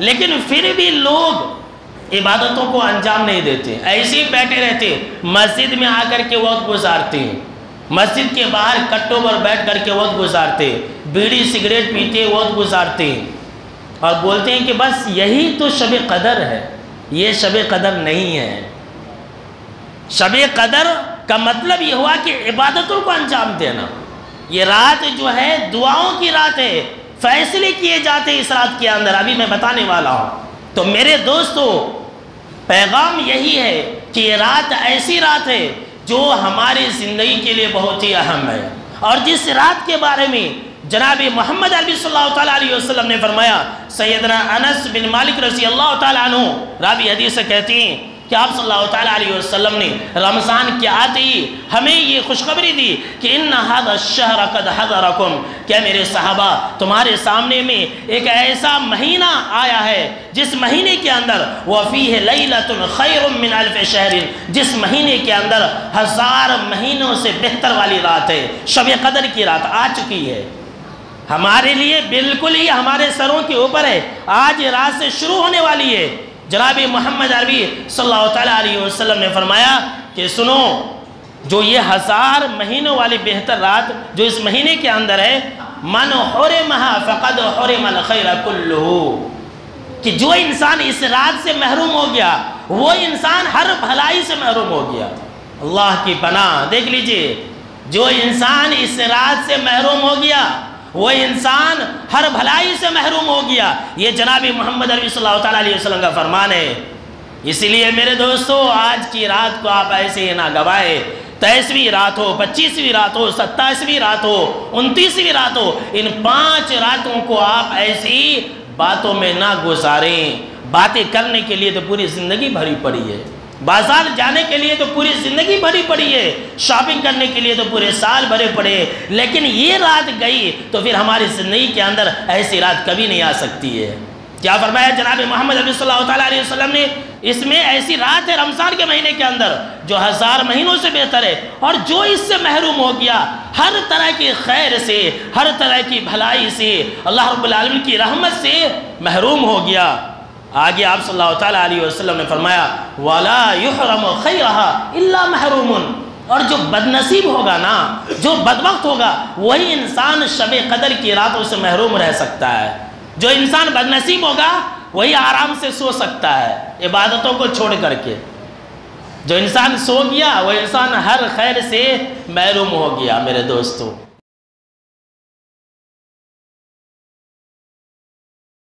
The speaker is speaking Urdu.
لیکن پھر بھی لوگ عبادتوں کو انجام نہیں دیتے، ایسے ہی بیٹھے رہتے، مسجد میں آ کر کے وقت گزارتے ہیں، مسجد کے باہر کٹوں پر بیٹھ کر کے وقت گزارتے، بیڑی سگریٹ پیتے وقت گزارتے ہیں، اور بولتے ہیں کہ بس یہی تو شب قدر ہے۔ یہ شب قدر نہیں ہے۔ شب قدر کا مطلب یہ ہوا کہ عبادتوں کو انجام دینا۔ یہ رات جو ہے دعاؤں کی رات ہے، فیصلے کیے جاتے ہیں اس رات کے اندر، ابھی میں بتانے والا ہوں۔ تو میرے دوستو، پیغام یہی ہے کہ یہ رات ایسی رات ہے جو ہماری زندگی کے لیے بہت ہی اہم ہے، اور جس رات کے بارے میں جناب محمد عربی صلی اللہ تعالیٰ علیہ وسلم نے فرمایا، سیدنا انس بن مالک رضی اللہ تعالیٰ عنہ راوی حدیث سے کہتے ہیں کہ آپ صلی اللہ تعالیٰ علیہ وسلم نے رمضان کے آتے ہی ہمیں یہ خوشخبری دی کہ ان ھذا الشہر قد حضرکم، کہ میرے صحابہ تمہارے سامنے میں ایک ایسا مہینہ آیا ہے جس مہینے کے اندر وفیہ لیلۃ خیر من الف شہر، جس مہینے کے اندر 1000 مہینوں سے بہتر والی رات ہے، شب قدر کی رات آ چکی ہے ہمارے لیے، بالکل ہی ہمارے سروں کے اوپر ہے، آج یہ رات سے شروع ہونے والی ہے۔ جناب محمد عربی صلی اللہ تعالیٰ علیہ وسلم نے فرمایا کہ سنو، جو یہ 1000 مہینوں والی بہتر رات جو اس مہینے کے اندر ہے، من حرمہا فقد حرم الخیر کلہ، کہ جو انسان اس رات سے محروم ہو گیا وہ انسان ہر بھلائی سے محروم ہو گیا۔ اللہ کی پناہ، دیکھ لیجئے، جو انسان اس رات سے محروم ہو گیا وہ انسان ہر بھلائی سے محروم ہو گیا۔ یہ جناب محمد عربی صلی اللہ تعالیٰ علیہ وسلم کا فرمان ہے۔ اسی لیے میرے دوستو، آج کی رات کو آپ ایسے ہی نہ گوائے، 23ویں رات ہو، 25ویں رات ہو، 27ویں رات ہو، 29ویں رات ہو، ان 5 راتوں کو آپ ایسی باتوں میں نہ گزاریں۔ باتیں کرنے کے لیے تو پوری زندگی بھری پڑی ہے، بازار جانے کے لیے تو پوری زندگی بھری پڑی ہے، شاپنگ کرنے کے لیے تو پورے سال بھرے پڑے، لیکن یہ رات گئی تو پھر ہماری زندگی کے اندر ایسی رات کبھی نہیں آ سکتی ہے۔ کیا فرمایا جناب محمد عربی صلی اللہ تعالیٰ علیہ وسلم نے؟ اس میں ایسی رات ہے رمضان کے مہینے کے اندر جو 1000 مہینوں سے بہتر ہے، اور جو اس سے محروم ہو گیا ہر طرح کی خیر سے، ہر طرح کی بھلائی سے، اللہ رب العالمین کی رحمت سے محروم ہو گیا۔ آگے آپ صلی اللہ تعالیٰ علیہ وسلم نے فرمایا وَلَا يُحْرَمُ خَيْرَهَا إِلَّا مَحْرُومٌ، اور جو بدنصیب ہوگا نا، جو بدبخت ہوگا، وہی انسان شب قدر کی راتوں سے محروم رہ سکتا ہے۔ جو انسان بدنصیب ہوگا وہی آرام سے سو سکتا ہے عبادتوں کو چھوڑ کر کے۔ جو انسان سو گیا وہ انسان ہر خیر سے محروم ہو گیا میرے دوستو۔